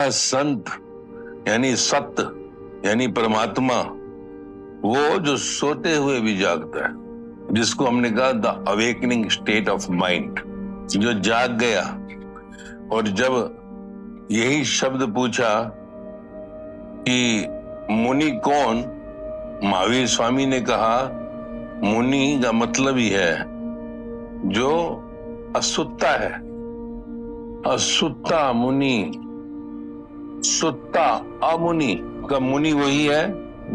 वह संत यानी सत्य यानी परमात्मा, वो जो सोते हुए भी जागता है, जिसको हमने कहा the awakening state of mind, जो जाग गया। और जब यही शब्द पूछा कि मुनि कौन, महावीर स्वामी ने कहा मुनि का मतलब ही है जो असुत्ता है। असुत्ता मुनि, सुत्ता अमुनि का मुनि वही है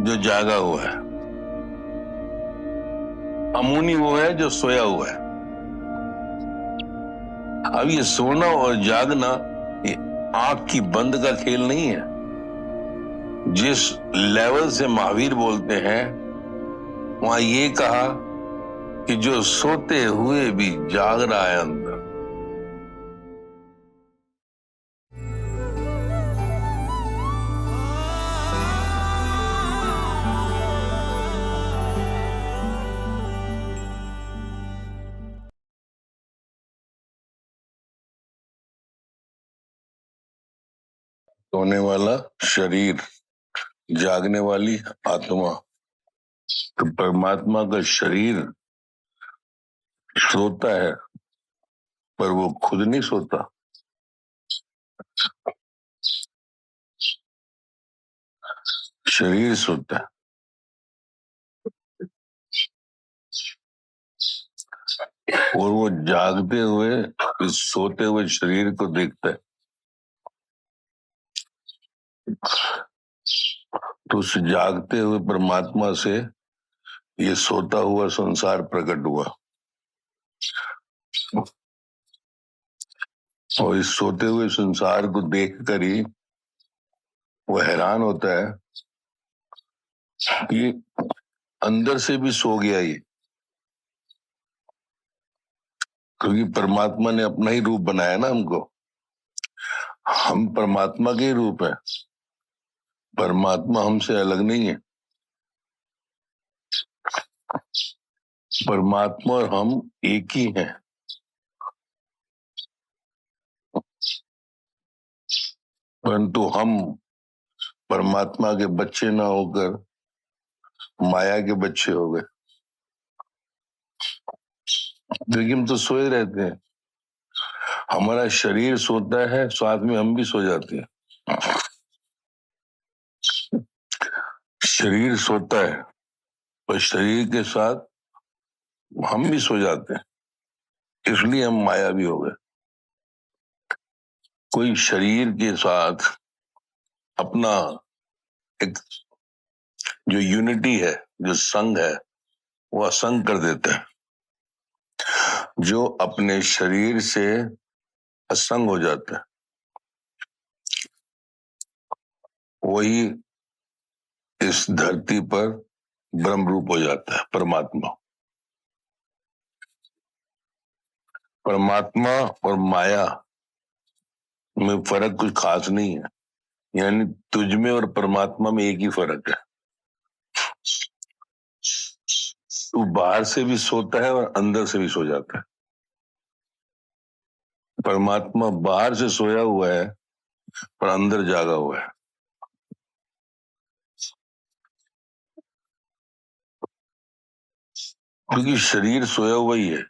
जो जागा हुआ है, अमुनि वो है जो सोया हुआ है। अब ये सोना और जागना ये आंख की बंद का खेल नहीं है। जिस लेवल से महावीर बोलते हैं वहां ये कहा कि जो सोते हुए भी जाग रहा है अंदर। सोने वाला शरीर, जागने वाली आत्मा। तो परमात्मा का शरीर सोता है पर वो खुद नहीं सोता। शरीर सोता है। और वो जागते हुए इस सोते हुए शरीर को देखता है। तो उस जागते हुए परमात्मा से ये सोता हुआ संसार प्रकट हुआ। और इस सोते हुए संसार को देखकर ही वो हैरान होता है कि अंदर से भी सो गया ये, क्योंकि परमात्मा ने अपना ही रूप बनाया ना हमको। हम परमात्मा के ही रूप है, परमात्मा हमसे अलग नहीं है। परमात्मा और हम एक ही हैं। परंतु हम परमात्मा के बच्चे ना होकर माया के बच्चे हो गए। लेकिन हम तो सोए रहते हैं। हमारा शरीर सोता है, साथ में हम भी सो जाते हैं। शरीर सोता है और शरीर के साथ हम भी सो जाते हैं, इसलिए हम माया भी हो गए। कोई शरीर के साथ अपना एक जो यूनिटी है, जो संग है, वो असंग कर देता है। जो अपने शरीर से असंग हो जाता है वही इस धरती पर ब्रह्म रूप हो जाता है। परमात्मा परमात्मा और माया में फर्क कुछ खास नहीं है। यानी तुझ में और परमात्मा में एक ही फर्क है। तू बाहर से भी सोता है और अंदर से भी सो जाता है। परमात्मा बाहर से सोया हुआ है पर अंदर जागा हुआ है। क्योंकि शरीर सोया हुआ ही है,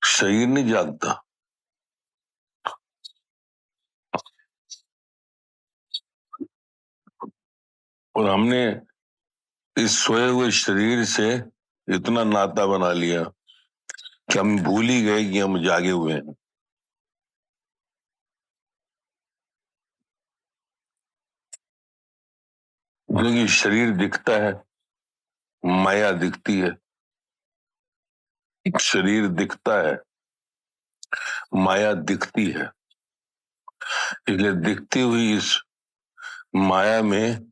शरीर नहीं जागता। और हमने इस सोए हुए शरीर से इतना नाता बना लिया कि हम भूल ही गए कि हम जागे हुए हैं। क्योंकि शरीर दिखता है, माया दिखती है। शरीर दिखता है, माया दिखती है। इसलिए दिखती हुई इस माया में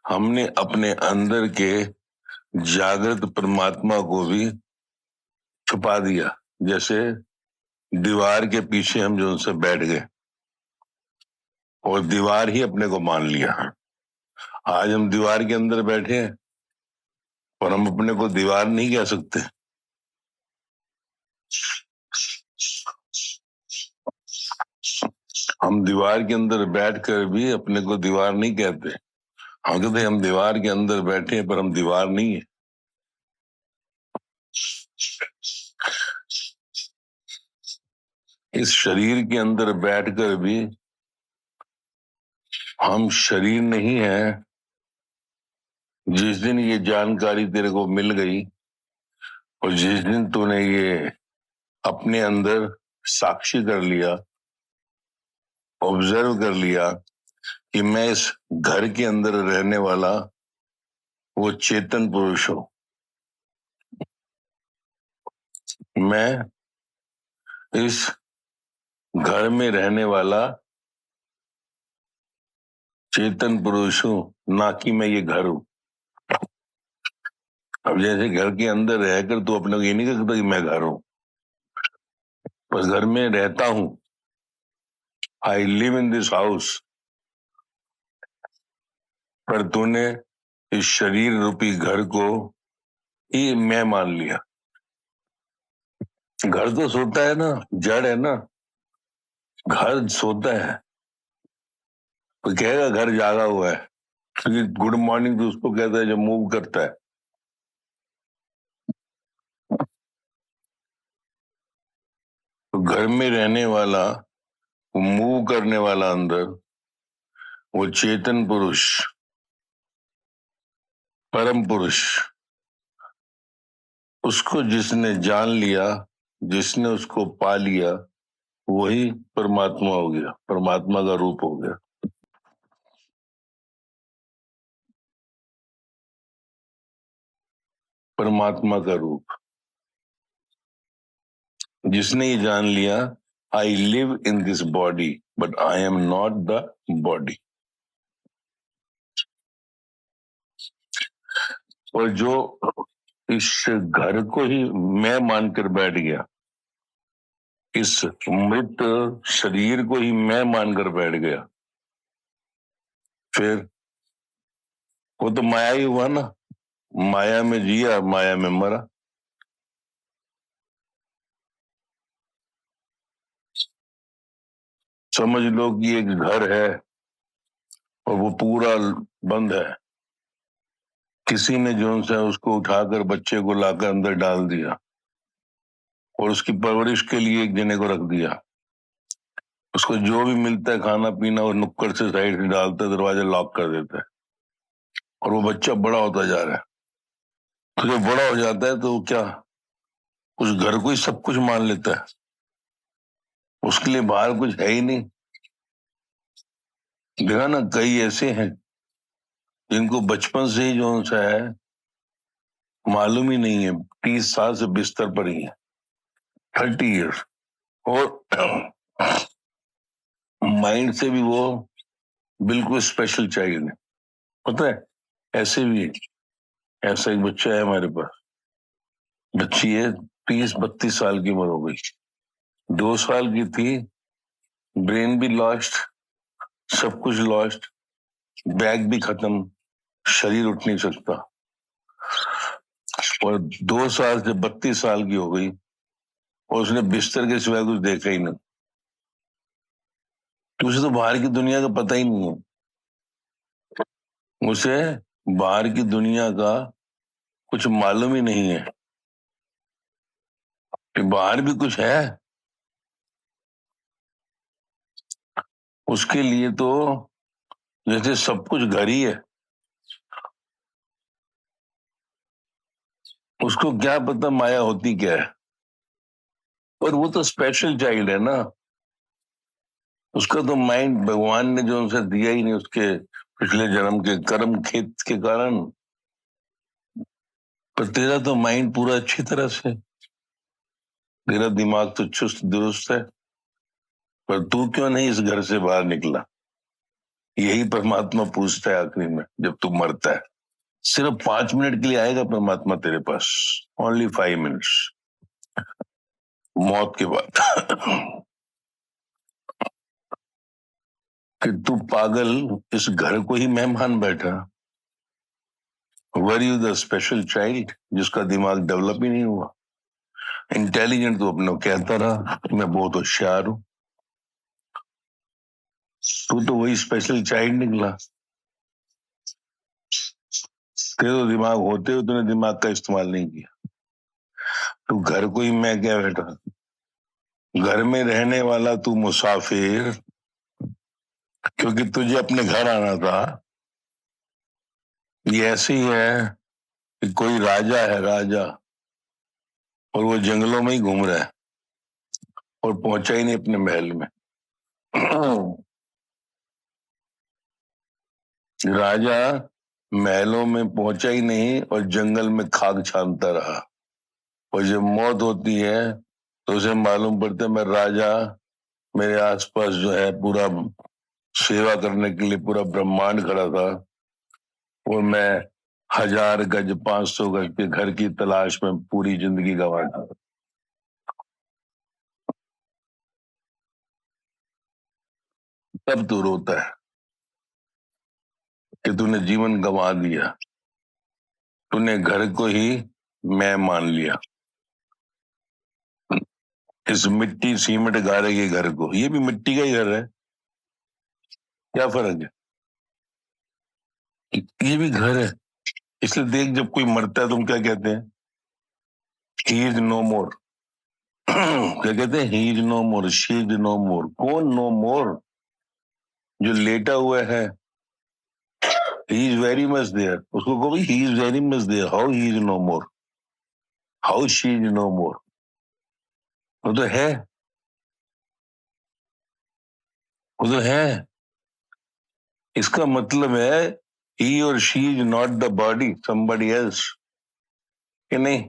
हमने अपने अंदर के जागृत परमात्मा को भी छुपा दिया। जैसे दीवार के पीछे हम जो उनसे बैठ गए और दीवार ही अपने को मान लिया। आज हम दीवार के अंदर बैठे हैं और हम अपने को दीवार नहीं कह सकते। हम दीवार के अंदर बैठकर भी अपने को दीवार नहीं कहते। हम कहते हम दीवार के अंदर बैठे हैं, पर हम दीवार नहीं है। इस शरीर के अंदर बैठकर भी हम शरीर नहीं है। जिस दिन ये जानकारी तेरे को मिल गई और जिस दिन तूने ये अपने अंदर साक्षी कर लिया, ऑब्जर्व कर लिया कि मैं इस घर के अंदर रहने वाला वो चेतन पुरुष हूं, मैं इस घर में रहने वाला चेतन पुरुष हूं, ना कि मैं ये घर हूं। अब जैसे घर के अंदर रहकर तू अपने को ये नहीं कहता कि मैं घर हूं, बस घर में रहता हूं। आई लिव इन दिस हाउस। पर तूने इस शरीर रूपी घर को ही मैं मान लिया। घर तो सोता है ना, जड़ है ना। घर सोता है, तो कहेगा घर जागा हुआ है, क्योंकि गुड मॉर्निंग तो उसको कहता है जो मूव करता है। तो घर में रहने वाला, वो मूव करने वाला अंदर, वो चेतन पुरुष, परम पुरुष, उसको जिसने जान लिया, जिसने उसको पा लिया, वही परमात्मा हो गया, परमात्मा का रूप हो गया। परमात्मा का रूप जिसने ये जान लिया, आई live in this body but I am not the body. और जो इस घर को ही मैं मानकर बैठ गया, इस मृत शरीर को ही मैं मानकर बैठ गया, फिर वो तो माया ही हुआ ना। माया में जिया, माया में मरा। समझ लो कि एक घर है और वो पूरा बंद है। किसी ने जो सा उसको उठाकर बच्चे को लाकर अंदर डाल दिया और उसकी परवरिश के लिए एक जने को रख दिया। उसको जो भी मिलता है खाना पीना और नुक्कड़ से साइड से डालता है, दरवाजा लॉक कर देता है, और वो बच्चा बड़ा होता जा रहा है। तो जब बड़ा हो जाता है तो क्या उस घर को ही सब कुछ मान लेता है, उसके लिए बाहर कुछ है ही नहीं। देखा ना, कई ऐसे हैं जिनको बचपन से ही जो सा है मालूम ही नहीं है, 30 साल से बिस्तर पर ही है, 30 ईयर्स, और माइंड से भी वो बिल्कुल स्पेशल चाइल्ड है। पता है, ऐसे भी है। ऐसा एक बच्चा है हमारे पास, बच्ची है, 30-32 साल की उम्र हो गई, 2 साल की थी, ब्रेन भी लॉस्ट, सब कुछ लॉस्ट, बैग भी खत्म, शरीर उठ नहीं सकता, और 2 साल से 32 साल की हो गई और उसने बिस्तर के सिवाय कुछ देखा ही नहीं। तो उसे तो बाहर की दुनिया का पता ही नहीं है। उसे बाहर की दुनिया का कुछ मालूम ही नहीं है कि बाहर भी कुछ है। उसके लिए तो जैसे सब कुछ घर ही है। उसको क्या पता माया होती क्या है। और वो तो स्पेशल चाइल्ड है ना, उसका तो माइंड भगवान ने जो उनसे दिया ही नहीं, उसके पिछले जन्म के कर्म खेत के कारण। पर तेरा तो माइंड पूरा अच्छी तरह से, तेरा दिमाग तो चुस्त दुरुस्त है, पर तू क्यों नहीं इस घर से बाहर निकला? यही परमात्मा पूछता है आखिरी में, जब तू मरता है। सिर्फ 5 मिनट के लिए आएगा परमात्मा तेरे पास, ओनली 5 मिनट्स, मौत के बाद। कि तू पागल इस घर को ही मेहमान बैठा। Were you the special child जिसका दिमाग डेवलप ही नहीं हुआ? इंटेलिजेंट तो अपने कहता रहा मैं बहुत होशियार हूं। तू तो वही स्पेशल चाइल्ड निकला। तेरे तो दिमाग होते हुए तूने दिमाग का इस्तेमाल नहीं किया। तू घर को ही मैं क्या बैठा, घर में रहने वाला तू मुसाफिर, क्योंकि तुझे अपने घर आना था। ये ऐसे ही है कि कोई राजा है, राजा, और वो जंगलों में ही घूम रहा है और पहुंचा ही नहीं अपने महल में। राजा महलों में पहुंचा ही नहीं और जंगल में खाक छानता रहा, और जब मौत होती है तो उसे मालूम पड़ता है मैं राजा, मेरे आसपास जो है पूरा सेवा करने के लिए पूरा ब्रह्मांड खड़ा था, और मैं 1000 गज 500 गज के घर की तलाश में पूरी जिंदगी गंवा था। तब तू रोता है कि तूने जीवन गंवा दिया, तूने घर को ही मैं मान लिया, इस मिट्टी सीमेंट गारे के घर को। ये भी मिट्टी का ही घर है, क्या फर्क है, ये भी घर है। इसलिए देख, जब कोई मरता है तुम क्या कहते हैं, ही इज नो मोर। क्या कहते हैं, he is no more, she is no more. कौन नो मोर? जो लेटा हुआ है, he is very much there, उसको कहो he is very much there. How he is no more, how she is no more? वो तो है, वो तो है। इसका मतलब है ही और she is not the body, somebody else, कि नहीं?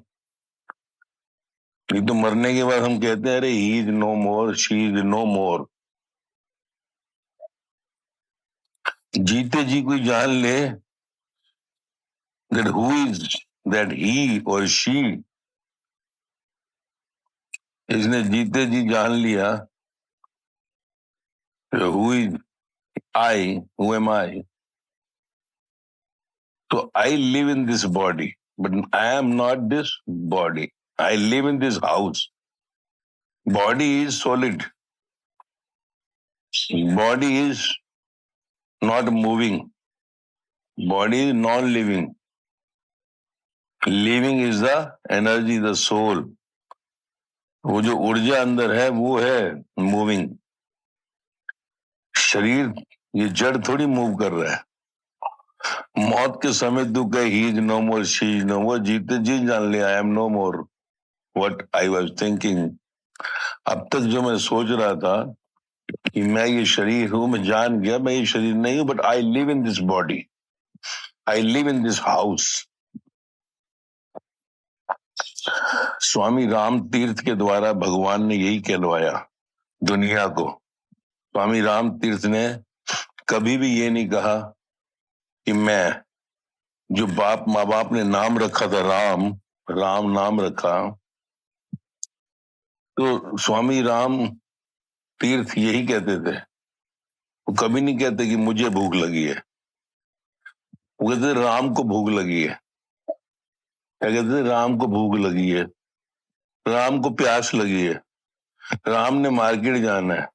नहीं तो मरने के बाद हम कहते हैं अरे he is no more, she is no more. जीते जी कोई जान ले that who is that he or she, इसने जीते जी जान लिया who is I, who am I? तो I live in this body, but I am not this body. I live in this house. Body is solid. Body is not moving. Body is non-living. Living is the energy, the soul. वो जो ऊर्जा अंदर है वो है moving. शरीर ये जड़ थोड़ी मूव कर रहा है। मौत के समय तू कहे he is no more, she is no more, जीते जी जान ले I am no more what I was thinking. अब तक जो मैं सोच रहा था कि मैं ये शरीर हूं, मैं जान गया मैं ये शरीर नहीं हूं, but I live in this body, I live in this house. Swami Ram Tirth के द्वारा भगवान ने यही कहलवाया दुनिया को। स्वामी राम तीर्थ ने कभी भी ये नहीं कहा कि मैं, जो माँ बाप ने नाम रखा था राम, राम नाम रखा, तो स्वामी राम तीर्थ यही कहते थे। वो कभी नहीं कहते कि मुझे भूख लगी है, वो कहते राम को भूख लगी है। क्या कहते, राम को भूख लगी है, राम को प्यास लगी है, राम ने मार्केट जाना है,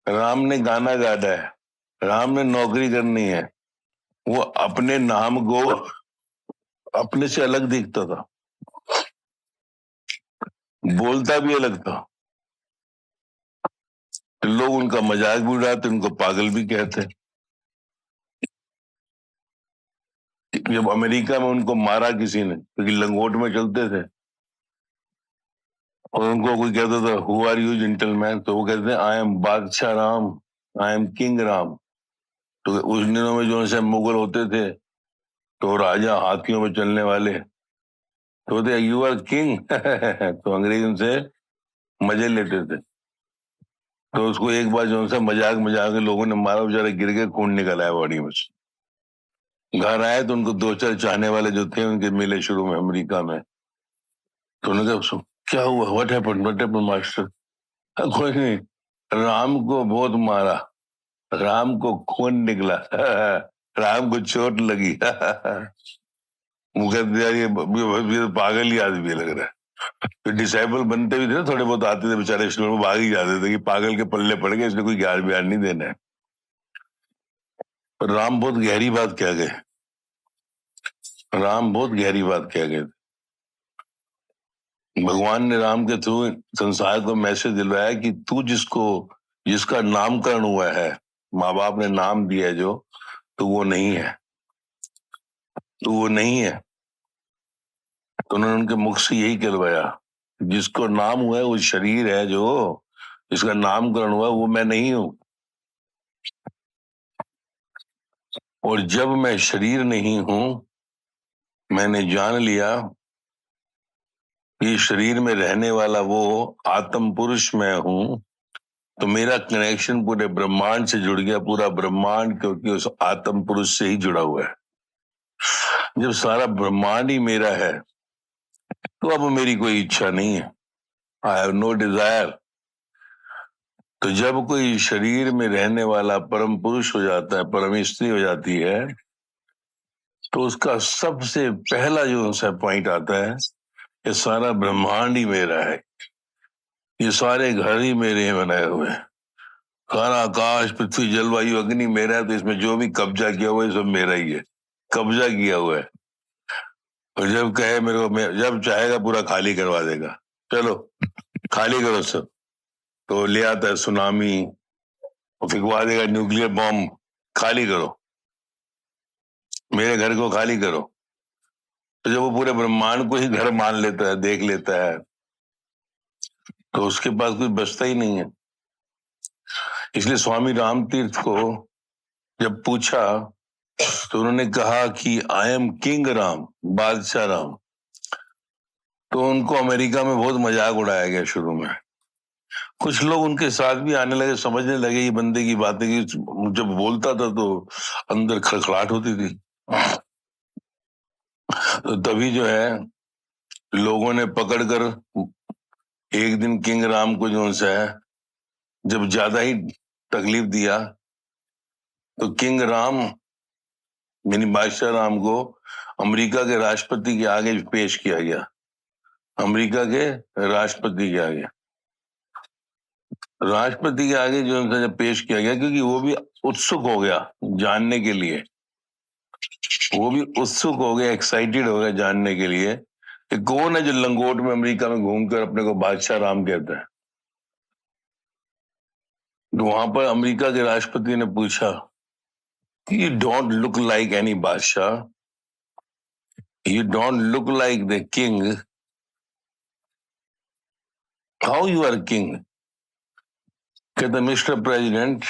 राम ने गाना गाना है, राम ने नौकरी करनी है। वो अपने नाम को अपने से अलग दिखता था, बोलता भी अलग था। तो लोग उनका मजाक भी उड़ाते, उनको पागल भी कहते। जब अमेरिका में उनको मारा किसी ने, क्योंकि लंगोट में चलते थे, और उनको कोई कहता था हु आर यू जेंटलमैन, तो वो कहते हैं आई एम बादशाह राम, आई एम किंग राम। तो उस दिनों में जो से मुगल होते थे तो राजा हाथियों में चलने वाले, तो बोलते यू आर किंग। तो अंग्रेज उनसे मजे लेते थे। तो उसको एक बार जो सा मजाक मजाक के लोगों ने मारा, बेचारा गिर के खून निकल आया बॉडी में से। घर आए तो उनको 2-4 चाहने वाले जो थे उनके मिले शुरू में अमेरिका में। तो उन्होंने कहा क्या हुआ, व्हाट हैपेंड मास्टर? कोई नहीं, राम को बहुत मारा, राम को खून निकला, राम को चोट लगी। वो कहते यार ये पागल ही आदमी लग रहा है। तो डिसाइबल बनते भी थे ना, थोड़े बहुत आते थे बेचारे, स्कूल में भाग ही जाते थे कि पागल के पल्ले पड़ गए, इसलिए कोई ज्ञान बयान नहीं देना है। पर राम बहुत गहरी बात कह गए, राम बहुत गहरी बात कह गए। भगवान ने राम के थ्रू संसार को मैसेज दिलवाया कि तू जिसका नामकरण हुआ है, माँ बाप ने नाम दिया है जो, तो वो नहीं है, तो वो नहीं है। तो उन्होंने उनके मुख से यही कहलवाया, जिसको नाम हुआ है वो शरीर है, जो जिसका नामकरण हुआ वो मैं नहीं हूं। और जब मैं शरीर नहीं हूं, मैंने जान लिया कि शरीर में रहने वाला वो आत्म पुरुष मैं हूं, तो मेरा कनेक्शन पूरे ब्रह्मांड से जुड़ गया। पूरा ब्रह्मांड क्योंकि उस आत्म पुरुष से ही जुड़ा हुआ है। जब सारा ब्रह्मांड ही मेरा है, तो अब मेरी कोई इच्छा नहीं है, आई हैव नो डिजायर। तो जब कोई शरीर में रहने वाला परम पुरुष हो जाता है, परम स्त्री हो जाती है, तो उसका सबसे पहला जो उनसे पॉइंट आता है कि सारा ब्रह्मांड ही मेरा है, ये सारे घर ही मेरे हैं बनाए हुए हैं, सारा आकाश पृथ्वी जलवायु अग्नि मेरा है, तो इसमें जो भी कब्जा किया हुआ है सब मेरा ही है, कब्जा किया हुआ है। और जब कहे मेरे को, जब चाहेगा पूरा खाली करवा देगा, चलो खाली करो सब, तो ले आता है सुनामी और फिकवा देगा न्यूक्लियर बॉम्ब, खाली करो, मेरे घर को खाली करो। तो जब वो पूरे ब्रह्मांड को ही घर मान लेता है, देख लेता है, तो उसके पास कुछ बचता ही नहीं है। इसलिए स्वामी राम तीर्थ को जब पूछा तो उन्होंने कहा कि आई एम किंग राम, बादशाह राम। तो उनको अमेरिका में बहुत मजाक उड़ाया गया शुरू में। कुछ लोग उनके साथ भी आने लगे, समझने लगे ये बंदे की बातें की जब बोलता था तो अंदर खड़खड़ाहट होती थी। तो तभी जो है लोगों ने पकड़कर एक दिन किंग राम को जो है जब ज्यादा ही तकलीफ दिया, तो किंग राम यानी बादशाह राम को अमेरिका के राष्ट्रपति के आगे पेश किया गया, अमेरिका के राष्ट्रपति के आगे, राष्ट्रपति के आगे जो है जब पेश किया गया, क्योंकि वो भी उत्सुक हो गया जानने के लिए, वो भी उत्सुक हो गया, एक्साइटेड हो गया जानने के लिए कि कौन है जो लंगोट में अमेरिका में घूमकर अपने को बादशाह राम कहता है। तो वहां पर अमेरिका के राष्ट्रपति ने पूछा, you don't look like any बादशाह, you don't look like the king, how you are king? कहता, mister president,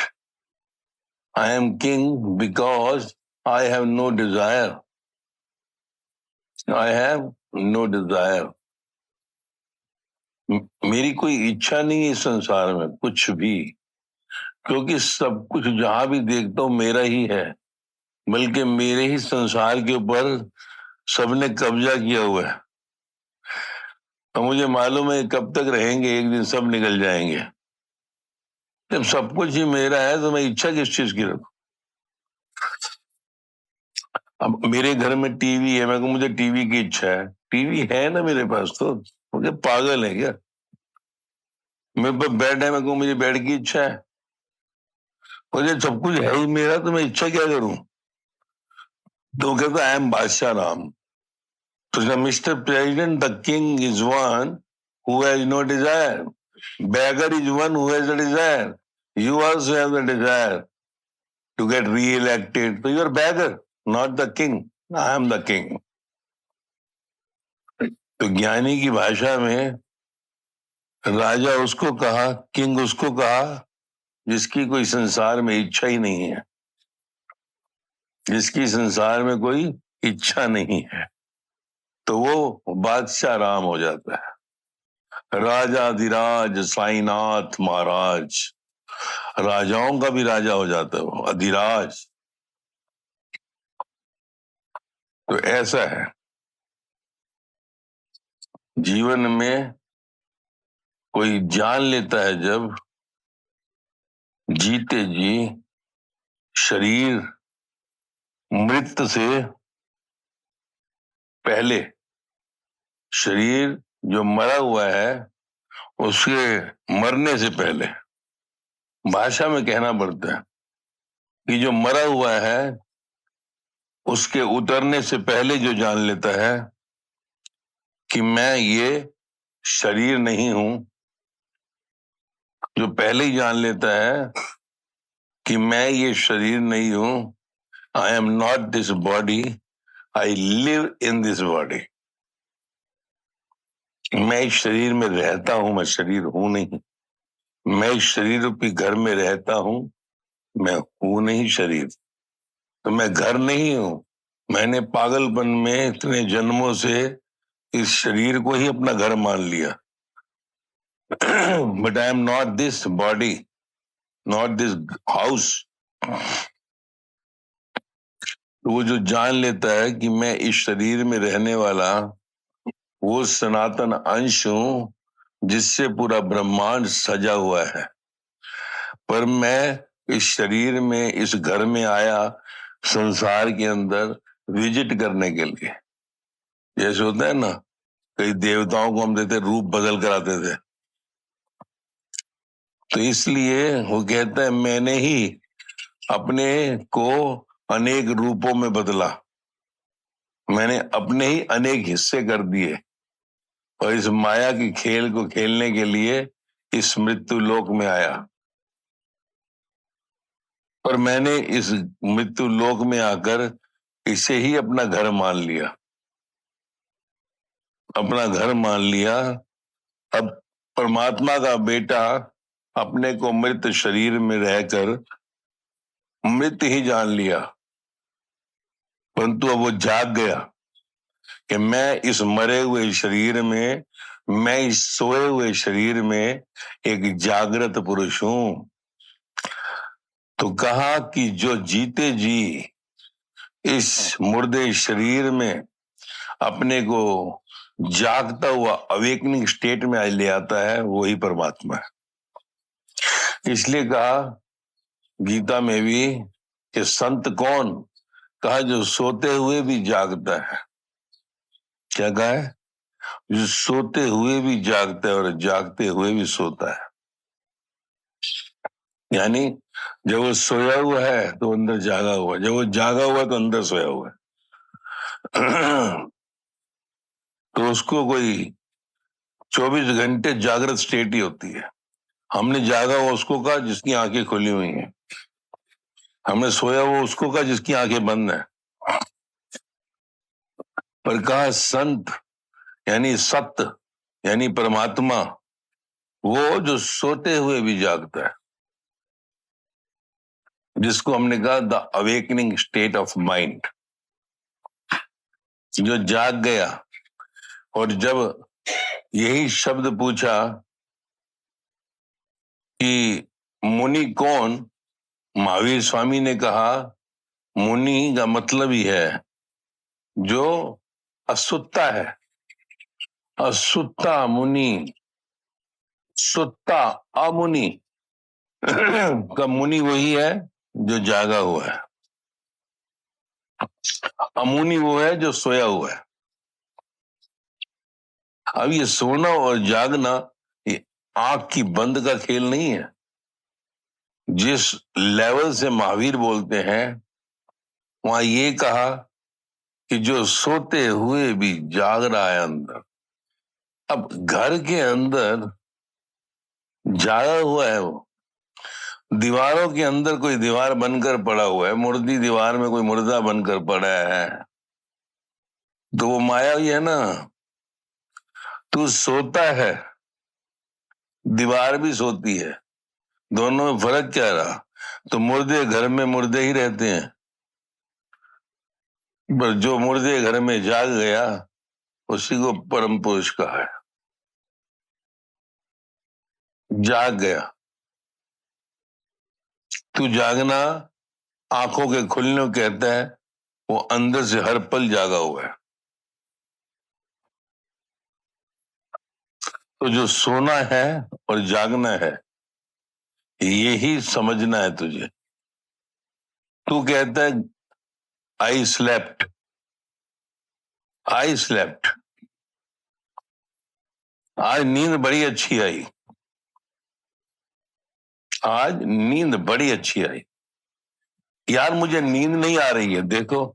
I am king because I have no desire, I have no desire. मेरी कोई इच्छा नहीं है इस संसार में कुछ भी, क्योंकि सब कुछ जहां भी देखता हूं मेरा ही है, बल्कि मेरे ही संसार के ऊपर सबने कब्जा किया हुआ है। तो मुझे मालूम है कब तक रहेंगे, एक दिन सब निकल जाएंगे। जब सब कुछ ही मेरा है तो मैं इच्छा किस चीज की रखूं? अब मेरे घर में टीवी है, मैं मुझे टीवी की इच्छा है, टीवी है ना मेरे पास, तो मुझे पागल है क्या? मेरे पास बेड है, मैं कहूं मुझे बेड की इच्छा है, मुझे सब कुछ है ही मेरा, तो मैं इच्छा क्या करूं? तो कहता आई एम बादशाह राम। तो mister president, the king is one who has no desire, beggar is one who has a desire, you also have the desire to get re-elected, so you are beggar, not the king, I am the king। तो ज्ञानी की भाषा में राजा उसको कहा, king उसको कहा जिसकी कोई संसार में इच्छा ही नहीं है, जिसकी संसार में कोई इच्छा नहीं है, तो वो बादशाह राम हो जाता है। राजाधिराज साईनाथ महाराज, राजाओं का भी राजा हो जाता है वो, अधिराज। तो ऐसा है जीवन में, कोई जान लेता है जब जीते जी शरीर मृत्यु से पहले, शरीर जो मरा हुआ है उसके मरने से पहले, भाषा में कहना पड़ता है कि जो मरा हुआ है उसके उतरने से पहले जो जान लेता है कि मैं ये शरीर नहीं हूं, जो पहले ही जान लेता है कि मैं ये शरीर नहीं हूं, I am not this body, I live in this body, मैं इस शरीर में रहता हूं, मैं शरीर हूं नहीं, मैं इस शरीर रूपी घर में रहता हूं, मैं हूं नहीं शरीर, तो मैं घर नहीं हूं। मैंने पागलपन में इतने जन्मों से इस शरीर को ही अपना घर मान लिया। But I am not this body, not this house. तो वो जो जान लेता है कि मैं इस शरीर में रहने वाला वो सनातन अंश हूं जिससे पूरा ब्रह्मांड सजा हुआ है, पर मैं इस शरीर में, इस घर में आया संसार के अंदर विजिट करने के लिए। जैसे होता है ना, कई देवताओं को हम देते रूप बदल कर आते थे, तो इसलिए वो कहता है मैंने ही अपने को अनेक रूपों में बदला, मैंने अपने ही अनेक हिस्से कर दिए और इस माया के खेल को खेलने के लिए इस मृत्यु लोक में आया। पर मैंने इस मृत्यु लोक में आकर इसे ही अपना घर मान लिया, अपना घर मान लिया। अब परमात्मा का बेटा अपने को मृत शरीर में रहकर मृत ही जान लिया, परंतु अब वो जाग गया कि मैं इस मरे हुए शरीर में, मैं इस सोए हुए शरीर में एक जागृत पुरुष हूं। तो कहा कि जो जीते जी इस मुर्दे शरीर में अपने को जागता हुआ अवेकनिंग स्टेट में ले आता है, वही परमात्मा है। इसलिए कहा गीता में भी कि संत कौन, कहा जो सोते हुए भी जागता है। क्या कहा है? जो सोते हुए भी जागता है और जागते हुए भी सोता है। यानी जब वो सोया हुआ है तो अंदर जागा हुआ है, जब वो जागा हुआ है तो अंदर सोया हुआ है। तो उसको कोई 24 घंटे जागृत स्टेट ही होती है। हमने जागा हुआ उसको कहा जिसकी आंखें खुली हुई हैं, हमने सोया हुआ उसको कहा जिसकी आंखें बंद है। पर कहा संत यानी सत्य यानी परमात्मा, वो जो सोते हुए भी जागता है, जिसको हमने कहा the awakening state of mind, जो जाग गया। और जब यही शब्द पूछा कि मुनि कौन, महावीर स्वामी ने कहा मुनि का मतलब ही है जो असुत्ता है, असुत्ता मुनि, सुत्ता अमुनि का मुनि वही है जो जागा हुआ है, अमुनि वो है जो सोया हुआ है। अब ये सोना और जागना ये आंख की बंद का खेल नहीं है। जिस लेवल से महावीर बोलते हैं वहां ये कहा कि जो सोते हुए भी जाग रहा है अंदर। अब घर के अंदर जागा हुआ है वो, दीवारों के अंदर कोई दीवार बनकर पड़ा हुआ है, मुर्दी दीवार में कोई मुर्दा बनकर पड़ा है, तो वो माया ही है ना। तू सोता है, दीवार भी सोती है, दोनों में फर्क क्या रहा? तो मुर्दे घर में मुर्दे ही रहते हैं, पर जो मुर्दे घर में जाग गया उसी को परम पुरुष कहा है। जाग गया, तू जागना आंखों के खुलने को कहता है, वो अंदर से हर पल जागा हुआ है। तो जो सोना है और जागना है यही समझना है तुझे। तू कहता है आई स्लेप्ट, आई स्लेप्ट, आज नींद बड़ी अच्छी आई, आज नींद बड़ी अच्छी आई। यार मुझे नींद नहीं आ रही है। देखो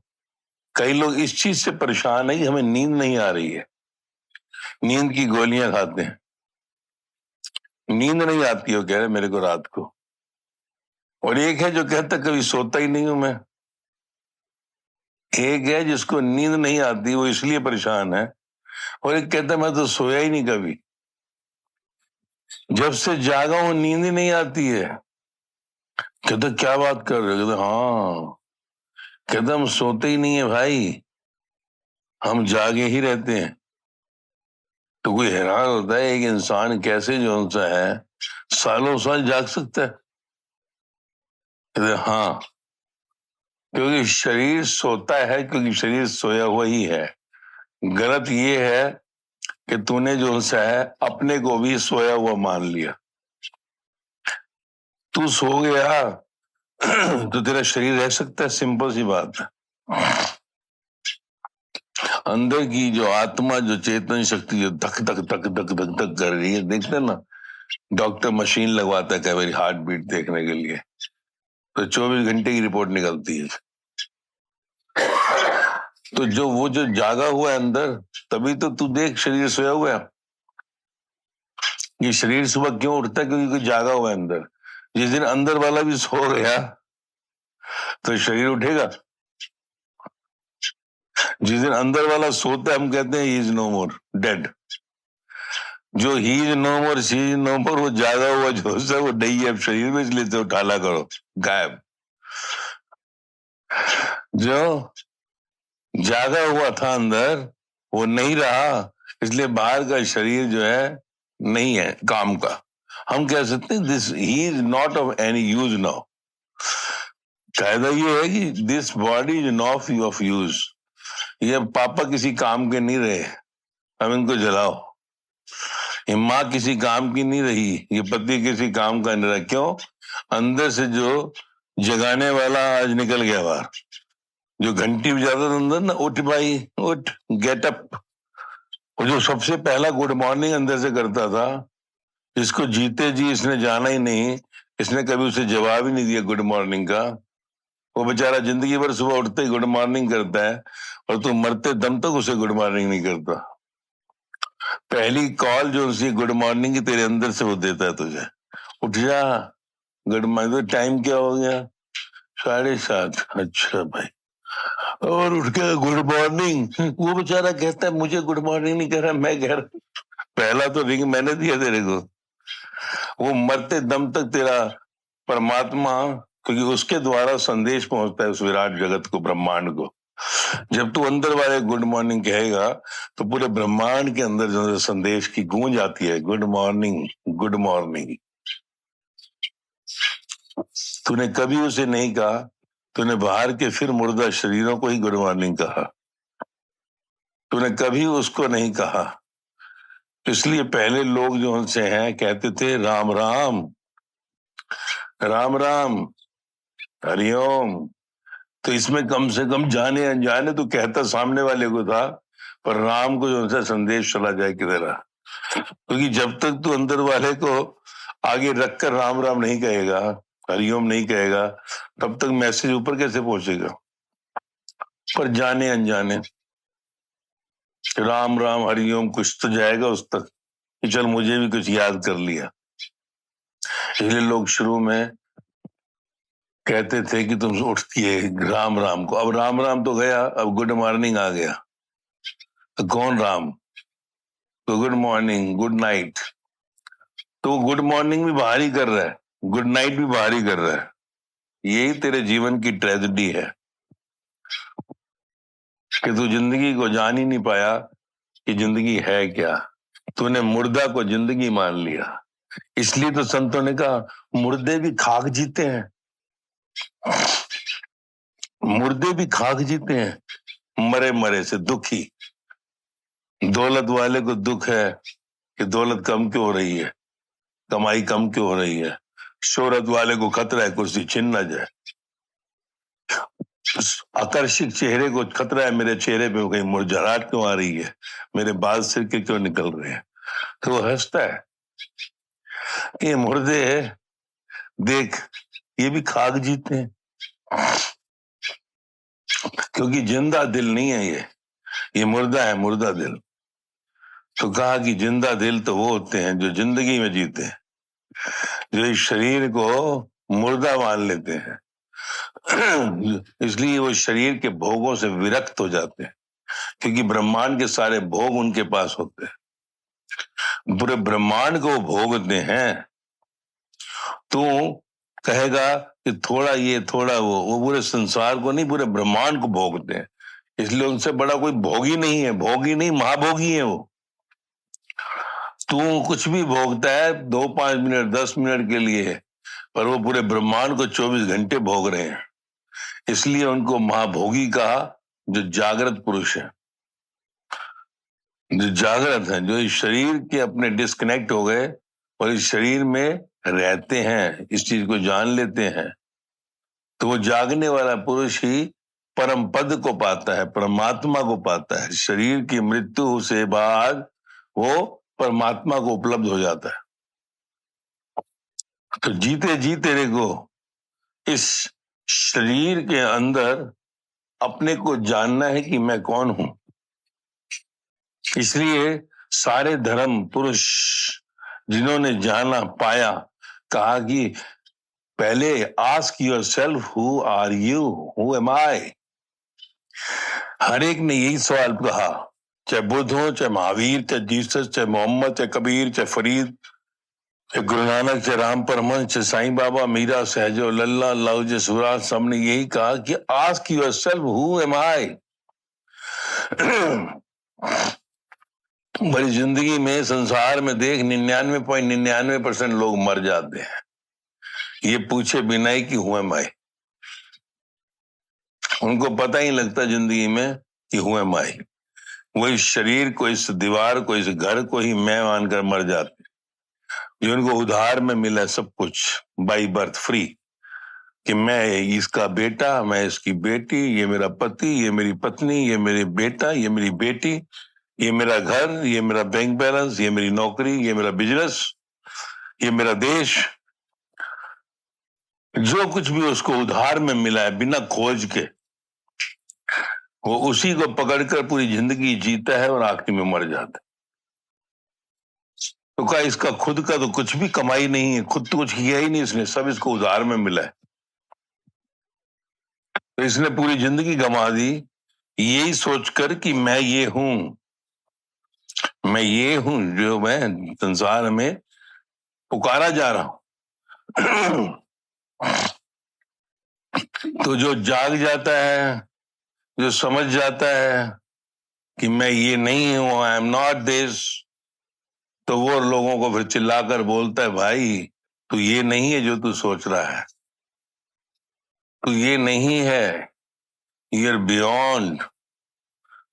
कई लोग इस चीज से परेशान है कि हमें नींद नहीं आ रही है, नींद की गोलियां खाते हैं, नींद नहीं आती हो कह रहे मेरे को रात को। और एक है जो कहता कभी सोता ही नहीं हूं मैं। एक है जिसको नींद नहीं आती, वो इसलिए परेशान है। और एक कहता मैं तो सोया ही नहीं कभी, जब से जागा हूं नींद ही नहीं आती है। कहता क्या बात कर रहे हो? कहता हाँ। कहता हम सोते ही नहीं है भाई, हम जागे ही रहते हैं। तो कोई हैरान होता है एक इंसान कैसे जो सा है सालों साल जाग सकता है। कहते हाँ, क्योंकि शरीर सोता है, क्योंकि शरीर सोया हुआ ही है। गलत ये है कि तूने जो सा है अपने को भी सोया हुआ मान लिया। तू सो गया तो तेरा शरीर रह सकता है? सिंपल सी बात है। अंदर की जो आत्मा, जो चेतन शक्ति जो धक धक धक धक धक धक कर रही है, देखते ना डॉक्टर मशीन लगवाता है कई बार हार्ट बीट देखने के लिए, तो 24 घंटे की रिपोर्ट निकलती है। तो जो वो जो जागा हुआ है अंदर, तभी तो तू देख शरीर सोया हुआ है। ये शरीर सुबह क्यों उठता है? क्योंकि कोई जागा हुआ है अंदर। जिस दिन अंदर वाला भी सो गया तो शरीर उठेगा। जिस दिन अंदर वाला सोता है हम कहते हैं he is no more, dead. जो he is no more, she is no more, वो जागा हुआ जो है वो नहीं है अब शरीर में, इसलिए तो उठाला करो, गायब। जो जागा हुआ था अंदर वो नहीं रहा, इसलिए बाहर का शरीर जो है नहीं है काम का। हम कह सकते हैं this he is not of any use now. कायदा ये है कि this body is not of use. ये पापा किसी काम के नहीं रहे, हम इनको जलाओ। ये माँ किसी काम की नहीं रही, ये पति किसी काम का नहीं रहा। क्यों? अंदर से जो जगाने वाला आज निकल गया बाहर। जो घंटी बजाता था अंदर ना, उठ भाई उठ, गेट अप। वो जो सबसे पहला गुड मॉर्निंग अंदर से करता था, जिसको जीते जी इसने जाना ही नहीं, इसने कभी उसे जवाब ही नहीं दिया गुड मॉर्निंग का, वो बेचारा जिंदगी भर सुबह उठते ही गुड मॉर्निंग करता है और तू मरते दम तक उसे गुड मॉर्निंग नहीं करता। पहली कॉल जो उसी गुड मॉर्निंग की तेरे अंदर से वो देता है तुझे, उठ जा गुड मॉर्निंग। तो टाइम क्या हो गया? 7:30। अच्छा भाई, और उठ के गुड मॉर्निंग। वो बेचारा कहता है मुझे गुड मॉर्निंग नहीं कह रहा, मैं कह रहा पहला तो रिंग मैंने दिया तेरे को। वो मरते दम तक तेरा परमात्मा, क्योंकि उसके द्वारा संदेश पहुंचता है उस विराट जगत को, ब्रह्मांड को। जब तू अंदर वाले गुड मॉर्निंग कहेगा तो पूरे ब्रह्मांड के अंदर जो संदेश की गूंज आती है, गुड मॉर्निंग गुड मॉर्निंग। तूने कभी उसे नहीं कहा, तूने बाहर के फिर मुर्दा शरीरों को ही गुड मॉर्निंग कहा, तूने कभी उसको नहीं कहा। इसलिए पहले लोग जो उनसे हैं कहते थे राम राम राम राम हरिओम। तो इसमें कम से कम जाने अनजाने तो कहता सामने वाले को था, पर राम को जो उनसे संदेश चला जाए किधर। क्योंकि जब तक तू अंदर वाले को आगे रखकर राम राम नहीं कहेगा, हरिओम नहीं कहेगा, तब तक मैसेज ऊपर कैसे पहुंचेगा? पर जाने अनजाने राम राम हरिओम कुछ तो जाएगा उस तक कि चल मुझे भी कुछ याद कर लिया। इसलिए लोग शुरू में कहते थे कि तुम उठती है राम राम को। अब राम राम तो गया, अब गुड मॉर्निंग आ गया। तो कौन राम? तो गुड मॉर्निंग गुड नाइट। तो गुड मॉर्निंग भी बाहर ही कर रहा है, गुड नाइट भी बाहर ही कर रहा है। यही तेरे जीवन की ट्रेजेडी है कि तू जिंदगी को जान ही नहीं पाया कि जिंदगी है क्या। तूने मुर्दा को जिंदगी मान लिया। इसलिए तो संतों ने कहा मुर्दे भी खाक जीते हैं, मुर्दे भी खाक जीते हैं, मरे मरे से दुखी। दौलत वाले को दुख है कि दौलत कम क्यों हो रही है, कमाई कम क्यों हो रही है। शोहरत वाले को खतरा है कुर्सी छिन ना जाए। आकर्षक चेहरे को खतरा है मेरे चेहरे पे कहीं मुरझाहट क्यों आ रही है, मेरे बाल सिर के क्यों निकल रहे हैं। तो वो हंसता है, ये मुर्दे देख ये भी खाक जीते हैं, क्योंकि जिंदा दिल नहीं है ये मुर्दा है, मुर्दा दिल। तो कहा कि जिंदा दिल तो वो होते हैं जो जिंदगी में जीते हैं, जो इस शरीर को मुर्दा मान लेते हैं। इसलिए वो शरीर के भोगों से विरक्त हो जाते हैं, क्योंकि ब्रह्मांड के सारे भोग उनके पास होते हैं, पूरे ब्रह्मांड को भोगते हैं। तो कहेगा कि थोड़ा ये थोड़ा वो पूरे संसार को नहीं, पूरे ब्रह्मांड को भोगते हैं। इसलिए उनसे बड़ा कोई भोगी नहीं है, भोगी नहीं महाभोगी है वो। तू कुछ भी भोगता है 2-5 मिनट 10 मिनट के लिए, पर वो पूरे ब्रह्मांड को 24 घंटे भोग रहे हैं। इसलिए उनको महाभोगी कहा, जो जागृत पुरुष है, जो जागृत है, जो इस शरीर के अपने डिस्कनेक्ट हो गए और इस शरीर में रहते हैं, इस चीज को जान लेते हैं। तो वो जागने वाला पुरुष ही परम पद को पाता है, परमात्मा को पाता है। शरीर की मृत्यु से बाद वो परमात्मा को उपलब्ध हो जाता है। तो जीते जी तेरे को इस शरीर के अंदर अपने को जानना है कि मैं कौन हूं। इसलिए सारे धर्म पुरुष जिन्होंने जाना पाया, कहा कि पहले ask yourself who are you, who am I. हर एक ने यही सवाल कहा, चाहे बुद्ध हो, चाहे महावीर, चाहे जीसस, चाहे मोहम्मद, चाहे कबीर, चाहे फरीद, चाहे गुरु नानक, चाहे राम परमहंस, चाहे साईं बाबा, मीरा, सहजो, लल्ला, लाउजे, सुराज, सबने यही कहा कि आस्क योरसेल्फ हु एम आई। बड़ी जिंदगी में संसार में देख 99.99% लोग मर जाते हैं ये पूछे बिना ही कि हु एम आई। उनको पता ही लगता जिंदगी में कि हु एम आई। वो इस शरीर को, इस दीवार को, इस घर को ही मैं मानकर मर जाते, जो उनको उधार में मिला सब कुछ बाई बर्थ फ्री, कि मैं इसका बेटा, मैं इसकी बेटी, ये मेरा पति, ये मेरी पत्नी, ये मेरे बेटा, ये मेरी बेटी, ये मेरा घर, ये मेरा बैंक बैलेंस, ये मेरी नौकरी, ये मेरा बिजनेस, ये मेरा देश। जो कुछ भी उसको उधार में मिला है बिना खोज के, वो उसी को पकड़कर पूरी जिंदगी जीता है और आखिरी में मर जाता है। तो कहा इसका खुद का तो कुछ भी कमाई नहीं है, खुद तो कुछ किया ही नहीं इसने, सब इसको उधार में मिला है। तो इसने पूरी जिंदगी गंवा दी यही सोचकर कि मैं ये हूं, मैं ये हूं जो मैं संसार में पुकारा जा रहा हूं। तो जो जाग जाता है, जो समझ जाता है कि मैं ये नहीं हूं, आई एम नॉट दिस, तो वो लोगों को फिर चिल्लाकर बोलता है, भाई तू ये नहीं है जो तू सोच रहा है, तू ये नहीं है, यूर बियॉन्ड,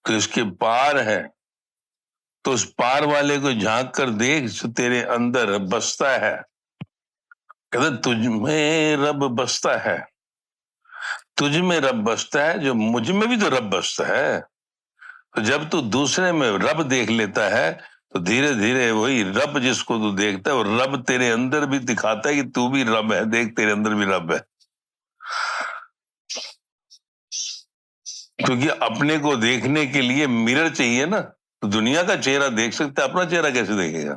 तो इसके पार है। तो उस पार वाले को झांक कर देख जो तेरे अंदर बसता है। कहते तुझ में रब बसता है, तुझ में रब बसता है, जो मुझ में भी तो रब बसता है। तो जब तू दूसरे में रब देख लेता है तो धीरे धीरे वही रब जिसको तू देखता है, वो रब तेरे अंदर भी दिखाता है कि तू भी रब है, देख तेरे अंदर भी रब है। क्योंकि अपने को देखने के लिए मिरर चाहिए ना, तो दुनिया का चेहरा देख सकता है, अपना चेहरा कैसे देखेगा।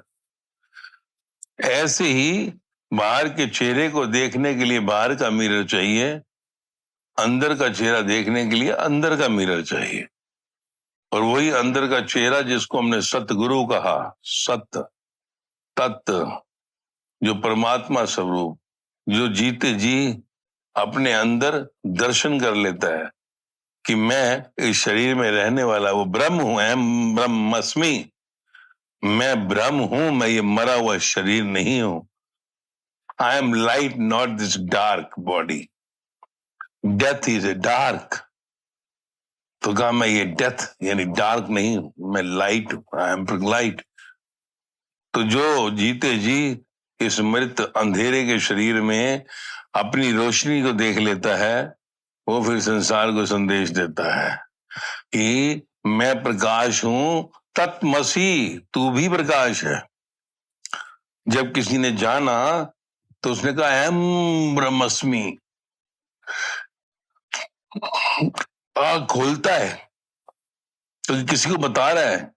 ऐसे ही बाहर के चेहरे को देखने के लिए बाहर का मिरर चाहिए, अंदर का चेहरा देखने के लिए अंदर का मिरर चाहिए। और वही अंदर का चेहरा जिसको हमने सतगुरु कहा, सत्य तत्व, जो परमात्मा स्वरूप, जो जीते जी अपने अंदर दर्शन कर लेता है कि मैं इस शरीर में रहने वाला वो ब्रह्म हूं, अहम ब्रह्मस्मि, मैं ब्रह्म हूं, मैं ये मरा हुआ शरीर नहीं हूं। I am light, not this dark body, death is a dark. तो कहा मैं ये डेथ यानी डार्क नहीं हूं, मैं लाइट हूं, आई एम लाइट। तो जो जीते जी इस मृत अंधेरे के शरीर में अपनी रोशनी को देख लेता है, वो फिर संसार को संदेश देता है कि मैं प्रकाश हूं, तत्मसी, तू भी प्रकाश है। जब किसी ने जाना तो उसने कहा अहम ब्रह्मस्मि, आंख खोलता है तो किसी को बता रहा है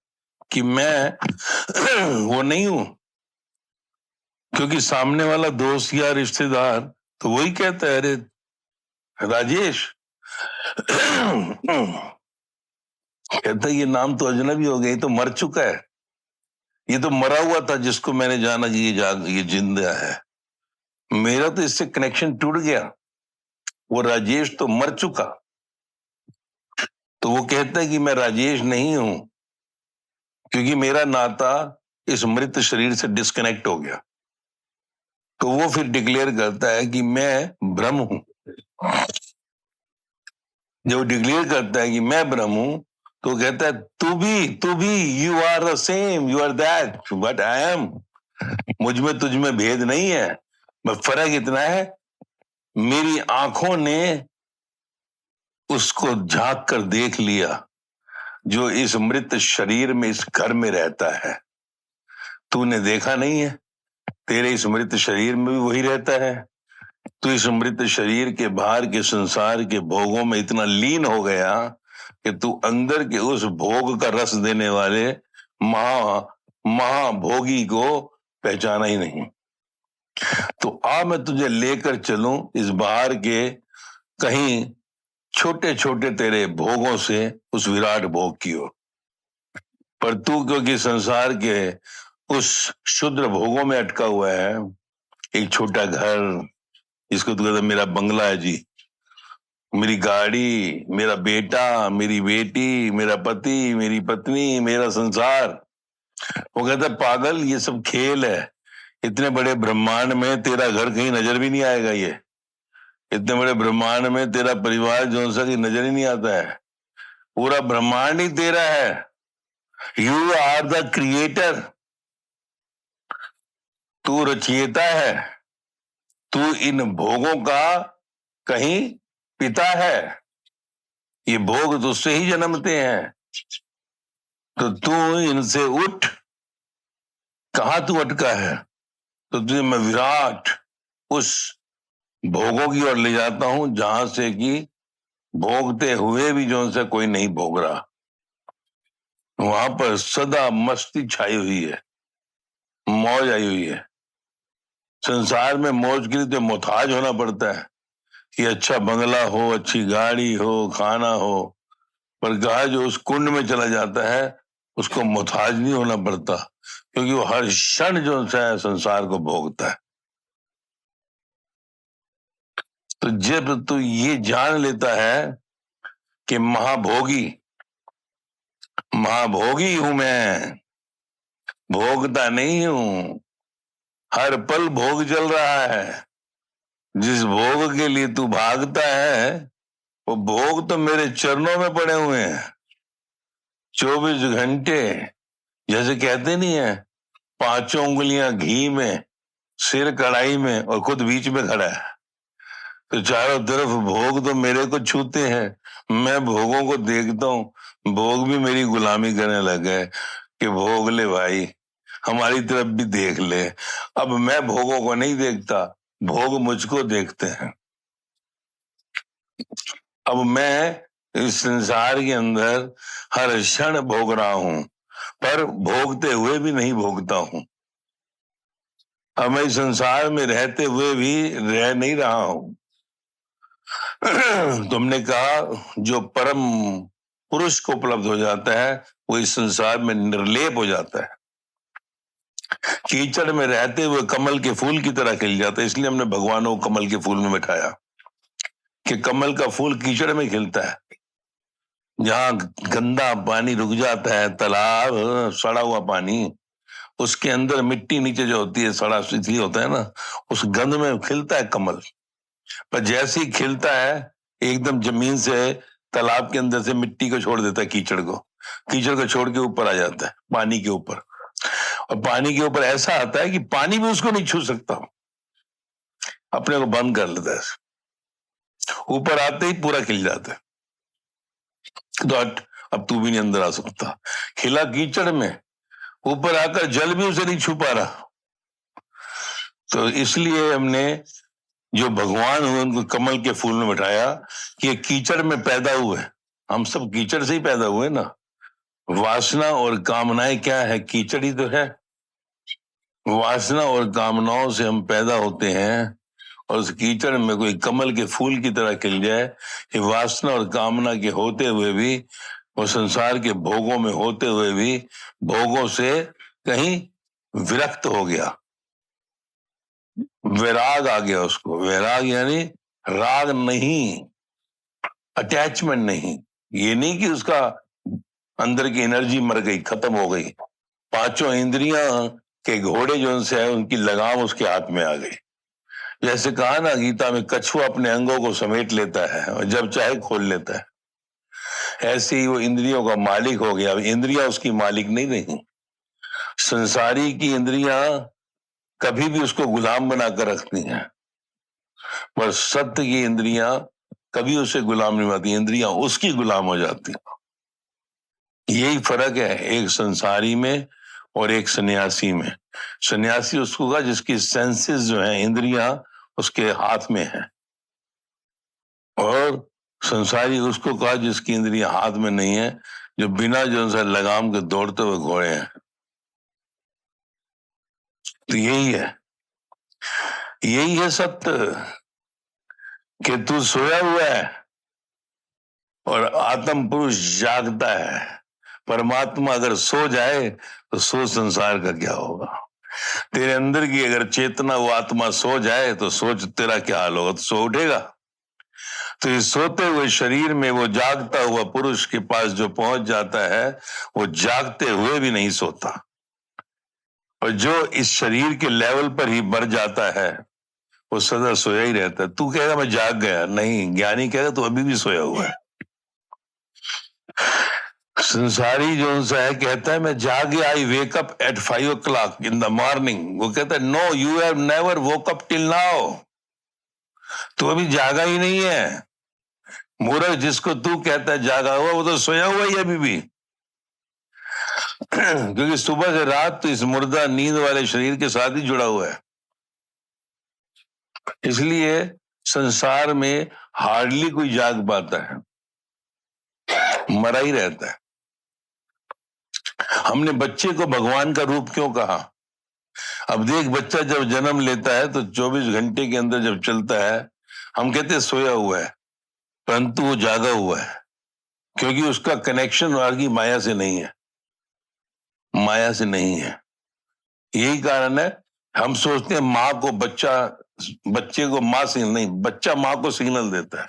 कि मैं वो नहीं हूं, क्योंकि सामने वाला दोस्त या रिश्तेदार तो वही कहता है, अरे राजेश कहता है ये नाम तो अजनबी हो गया, ये तो मर चुका है, ये तो मरा हुआ था जिसको मैंने जाना कि ये जिंदा है। मेरा तो इससे कनेक्शन टूट गया, वो राजेश तो मर चुका। तो वो कहता है कि मैं राजेश नहीं हूं, क्योंकि मेरा नाता इस मृत शरीर से डिस्कनेक्ट हो गया। तो वो फिर डिक्लेयर करता है कि मैं ब्रह्म हूं। जब डिक्लेयर करता है कि मैं ब्रह्म हूं, तो कहता है तू भी you are the same, you are that but I am. मुझ में तुझ में भेद नहीं है, बस फर्क इतना है मेरी आंखों ने उसको झांक कर देख लिया जो इस मृत शरीर में, इस घर में रहता है। तूने देखा नहीं है, तेरे इस मृत शरीर में भी वही रहता है। तू इस मृत शरीर के बाहर के संसार के भोगों में इतना लीन हो गया कि तू अंदर के उस भोग का रस देने वाले महाभोगी को पहचाना ही नहीं। तो आ मैं तुझे लेकर चलूं इस बाहर के कहीं छोटे छोटे तेरे भोगों से उस विराट भोग की ओर। पर तू क्योंकि संसार के उस क्षुद्र भोगों में अटका हुआ है, एक छोटा घर जिसको तू कहता मेरा बंगला है जी, मेरी गाड़ी, मेरा बेटा, मेरी बेटी, मेरा पति, मेरी पत्नी, मेरा संसार। वो कहता पागल, ये सब खेल है। इतने बड़े ब्रह्मांड में तेरा घर कहीं नजर भी नहीं आएगा। ये इतने बड़े ब्रह्मांड में तेरा परिवार जो सा कि नजर ही नहीं आता है। पूरा ब्रह्मांड ही तेरा है। यू आर द क्रिएटर, तू रचयिता है। तू इन भोगों का कहीं पिता है। ये भोग तुझसे ही जन्मते हैं। तो तू इनसे उठ, कहां तू अटका है? तो तुझे मैं विराट उस भोगों की ओर ले जाता हूं जहां से कि भोगते हुए भी जो से कोई नहीं भोग रहा। वहां पर सदा मस्ती छाई हुई है, मौज आई हुई है। संसार में मौज के लिए तो मोहताज होना पड़ता है कि अच्छा बंगला हो, अच्छी गाड़ी हो, खाना हो। पर कहा जो उस कुंड में चला जाता है उसको मोहताज नहीं होना पड़ता, क्योंकि वो हर क्षण जो है संसार को भोगता है। तो जब तू ये जान लेता है कि महाभोगी हूं मैं, भोगता नहीं हूं। हर पल भोग चल रहा है। जिस भोग के लिए तू भागता है वो भोग तो मेरे चरणों में पड़े हुए हैं 24 घंटे। जैसे कहते नहीं है, 5 उंगलियां घी में, सिर कढ़ाई में और खुद बीच में खड़ा है। तो चारों तरफ भोग तो मेरे को छूते हैं, मैं भोगों को देखता हूं। भोग भी मेरी गुलामी करने लगे कि भोग ले भाई, हमारी तरफ भी देख ले। अब मैं भोगों को नहीं देखता, भोग मुझको देखते हैं। अब मैं इस संसार के अंदर हर क्षण भोग रहा हूं, पर भोगते हुए भी नहीं भोगता हूं। अब मैं इस संसार में रहते हुए भी रह नहीं रहा हूं। तुमने कहा जो परम पुरुष को उपलब्ध हो जाता है वो इस संसार में निर्लेप हो जाता है। कीचड़ में रहते हुए कमल के फूल की तरह खिल जाता है। इसलिए हमने भगवानों को कमल के फूल में बैठाया कि कमल का फूल कीचड़ में खिलता है। जहां गंदा पानी रुक जाता है, तालाब, सड़ा हुआ पानी, उसके अंदर मिट्टी नीचे जो होती है, सड़ा इसलिए होता है ना, उस गंध में खिलता है कमल। पर जैसे ही खिलता है एकदम जमीन से, तालाब के अंदर से मिट्टी को छोड़ देता है, कीचड़ को छोड़ के ऊपर आ जाता है, पानी के ऊपर। और पानी के ऊपर ऐसा आता है कि पानी भी उसको नहीं छू सकता, अपने को बंद कर लेता है। ऊपर आते ही पूरा खिल जाता है। तो अब तू भी नहीं अंदर आ सकता। खिला कीचड़ में, ऊपर आकर जल भी उसे नहीं छू पा रहा। तो इसलिए हमने जो भगवान हुए उनको कमल के फूल में बिठाया कि ये कीचड़ में पैदा हुए। हम सब कीचड़ से ही पैदा हुए ना। वासना और कामनाएं क्या है? कीचड़ ही तो है। वासना और कामनाओं से हम पैदा होते हैं, और उस कीचड़ में कोई कमल के फूल की तरह खिल जाए कि वासना और कामना के होते हुए भी, वो संसार के भोगों में होते हुए भी भोगों से कहीं विरक्त हो गया, वैराग आ गया उसको। वैराग यानी राग नहीं, अटैचमेंट नहीं। ये नहीं कि उसका अंदर की एनर्जी मर गई, खत्म हो गई। पांचों इंद्रियां के घोड़े जो उनसे है, उनकी लगाम उसके हाथ में आ गई। जैसे कहा ना गीता में, कछुआ अपने अंगों को समेट लेता है और जब चाहे खोल लेता है, ऐसे ही वो इंद्रियों का मालिक हो गया। अब इंद्रियां उसकी मालिक नहीं रही। संसारी की इंद्रियां कभी भी उसको गुलाम बनाकर रखती हैं, पर सत्य की इंद्रियां कभी उसे गुलाम नहीं बनाती, इंद्रियां उसकी गुलाम हो जाती। यही फर्क है एक संसारी में और एक सन्यासी में। सन्यासी उसको का जिसकी सेंसेस जो है, इंद्रियां उसके हाथ में है, और संसारी उसको कहा जिसकी इंद्रियां हाथ में नहीं है, जो बिना जो सा लगाम के दौड़ते हुए घोड़े हैं। तो यही है सत्य, कि तू सोया हुआ है और आत्म पुरुष जागता है। परमात्मा अगर सो जाए तो सोच संसार का क्या होगा। तेरे अंदर की अगर चेतना, वो आत्मा सो जाए तो सोच तेरा क्या हाल होगा। तो सो उठेगा। तो इस सोते हुए शरीर में वो जागता हुआ पुरुष के पास जो पहुंच जाता है, वो जागते हुए भी नहीं सोता। और जो इस शरीर के लेवल पर ही मर जाता है, वो सदा सोया ही रहता है। तू कहेगा मैं जाग गया, नहीं, ज्ञानी कहेगा तू अभी भी सोया हुआ है। संसारी जो सा है कहता है मैं जाग गया, I wake up at 5 o'clock in the morning. वो कहता है no, you have never woke up till now. तू अभी जागा ही नहीं है। मूर्ख जिसको तू कहता है जागा हुआ, वो तो सोया हुआ ही अभी भी। क्योंकि सुबह से रात तो इस मुर्दा नींद वाले शरीर के साथ ही जुड़ा हुआ है। इसलिए संसार में हार्डली कोई जाग पाता है, मरा ही रहता है। हमने बच्चे को भगवान का रूप क्यों कहा? अब देख, बच्चा जब जन्म लेता है तो 24 घंटे के अंदर जब चलता है, हम कहते हैं सोया हुआ है, परंतु वो जागा हुआ है। क्योंकि उसका कनेक्शन आगे माया से नहीं है, माया से नहीं है। यही कारण है हम सोचते हैं माँ को बच्चे को माँ सिग्नल नहीं, बच्चा माँ को सिग्नल देता है।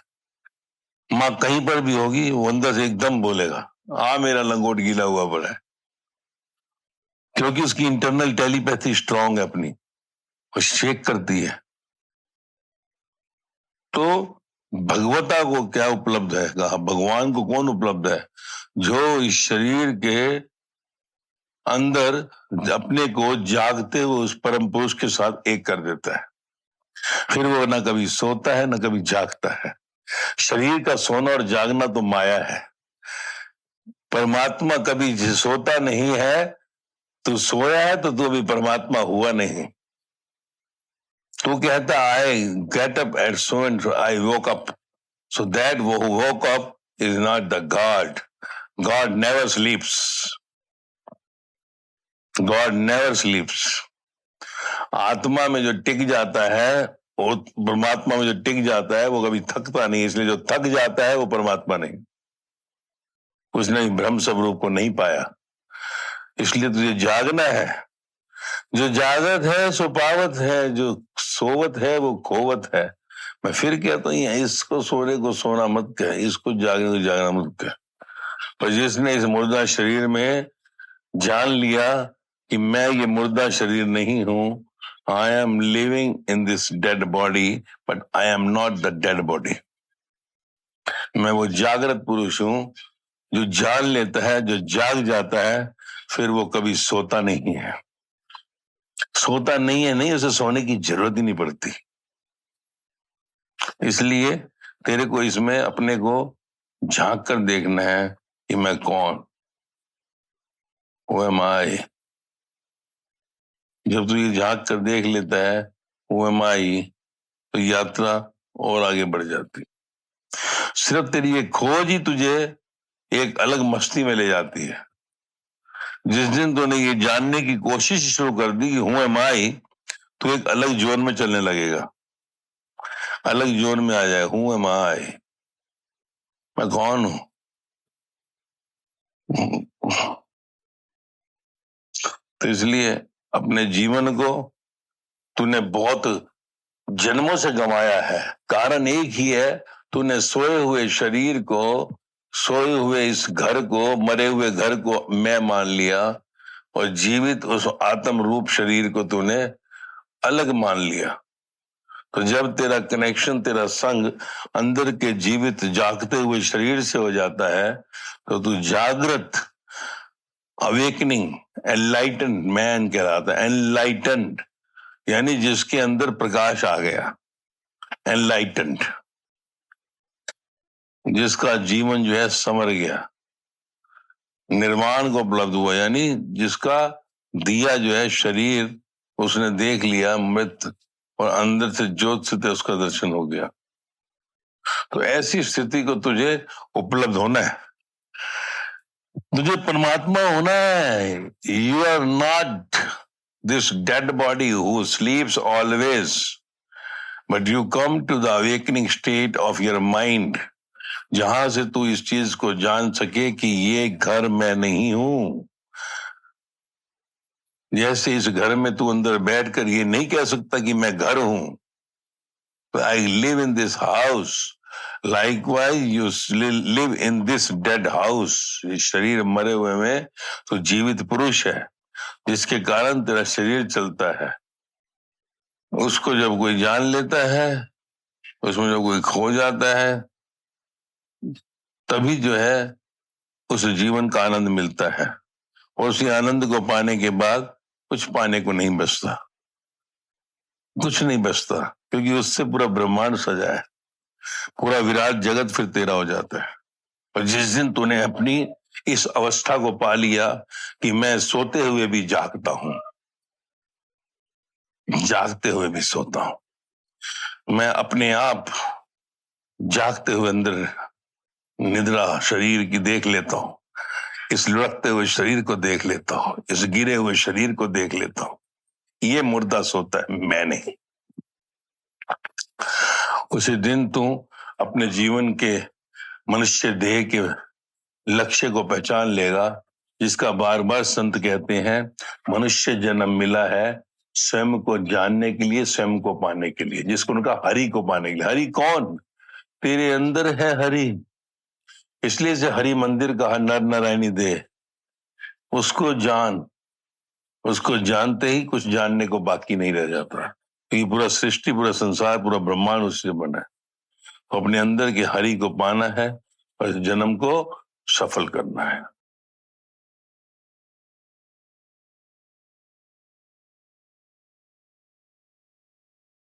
माँ कहीं पर भी होगी, वो अंदर से एकदम बोलेगा मेरा लंगोट गीला हुआ पड़ा है। क्योंकि उसकी इंटरनल टेलीपैथी स्ट्रांग है अपनी, वो शेक करती है। तो भगवता को क्या उपलब्ध है? कहा भगवान को कौन उपलब्ध है? जो इस शरीर के अंदर अपने को जागते हुए उस परम पुरुष के साथ एक कर देता है। फिर वो ना कभी सोता है ना कभी जागता है। शरीर का सोना और जागना तो माया है। परमात्मा कभी सोता नहीं है। तू सोया है तो तू अभी परमात्मा हुआ नहीं। तू कहता I get up at so and I woke up, so that वो woke up is not the God. God never sleeps. God never sleeps. आत्मा में जो टिक जाता है, वो परमात्मा में जो टिक जाता है, वो कभी थकता नहीं। इसलिए जो थक जाता है वो परमात्मा नहीं, उसने ब्रह्म स्वरूप को नहीं पाया। इसलिए तुझे जागना है। जो जागत है सो पावत है, जो सोवत है वो खोवत है। मैं फिर कहता हूँ इसको सोने को सोना मत कह, इसको जागने को जागना मत कह। पर जिसने इस मुर्दा शरीर में जान लिया कि मैं ये मुर्दा शरीर नहीं हूं, I am living in this dead body but I am not the dead body. मैं वो जागृत पुरुष हूं जो जान लेता है, जो जाग जाता है, फिर वो कभी सोता नहीं है। सोता नहीं है, नहीं, उसे सोने की जरूरत ही नहीं पड़ती। इसलिए तेरे को इसमें अपने को झांक कर देखना है कि मैं कौन, वो एम आई। जब तू ये झांक कर देख लेता है वो एम आई, तो यात्रा और आगे बढ़ जाती। सिर्फ तेरी ये खोज ही तुझे एक अलग मस्ती में ले जाती है। जिस दिन तूने ये जानने की कोशिश शुरू कर दी कि हूं एम आई, तो एक अलग जोन में चलने लगेगा, अलग जोन में आ जाए। हूं एम आई, मैं कौन हूं? तो इसलिए अपने जीवन को तूने बहुत जन्मों से गंवाया है। कारण एक ही है, तूने सोए हुए शरीर को, सोए हुए इस घर को, मरे हुए घर को मैं मान लिया, और जीवित उस आत्म रूप शरीर को तूने अलग मान लिया। तो जब तेरा कनेक्शन, तेरा संग अंदर के जीवित जागते हुए शरीर से हो जाता है, तो तू जागृत, अवेकनिंग, एनलाइटेंड मैन कहलाता है। एनलाइटेंड यानी जिसके अंदर प्रकाश आ गया, एनलाइटेंड, जिसका जीवन जो है समर गया, निर्वाण को उपलब्ध हुआ, यानी जिसका दिया जो है शरीर उसने देख लिया मृत, और अंदर से ज्योत से उसका दर्शन हो गया। तो ऐसी स्थिति को तुझे उपलब्ध होना है, तुझे परमात्मा होना है। You are not this dead body who sleeps always, but you come to the awakening state of your mind, जहां से तू इस चीज को जान सके कि ये घर मैं नहीं हूं। जैसे इस घर में तू अंदर बैठकर ये नहीं कह सकता कि मैं घर हूं, आई live in this house, likewise you live in this dead house. शरीर मरे हुए में तो जीवित पुरुष है, जिसके कारण तेरा शरीर चलता है। उसको जब कोई जान लेता है, उसमें जब कोई खो जाता है, तभी जो है उस जीवन का आनंद मिलता है। और उसी आनंद को पाने के बाद कुछ पाने को नहीं बचता, कुछ नहीं बचता, क्योंकि उससे पूरा ब्रह्मांड सजा है, पूरा विराट जगत फिर तेरा हो जाता है। और जिस दिन तूने अपनी इस अवस्था को पा लिया कि मैं सोते हुए भी जागता हूं, जागते हुए भी सोता हूं, मैं अपने आप जागते हुए अंदर निद्रा शरीर की देख लेता हूं, इस लुढ़कते हुए शरीर को देख लेता हूं, इस गिरे हुए शरीर को देख लेता हूं, ये मुर्दा सोता है, मैं नहीं। उसी दिन तू अपने जीवन के मनुष्य देह के लक्ष्य को पहचान लेगा, जिसका बार बार संत कहते हैं मनुष्य जन्म मिला है स्वयं को जानने के लिए, स्वयं को पाने के लिए, जिसको उनका हरि को पाने के लिए। हरि कौन? तेरे अंदर है हरि, इसलिए से हरि मंदिर कहा, नर नारायणी देह। उसको जान, उसको जानते ही कुछ जानने को बाकी नहीं रह जाता, क्योंकि पूरा सृष्टि, पूरा संसार, पूरा ब्रह्मांड उससे बना है। तो अपने अंदर के हरि को पाना है और इस जन्म को सफल करना है।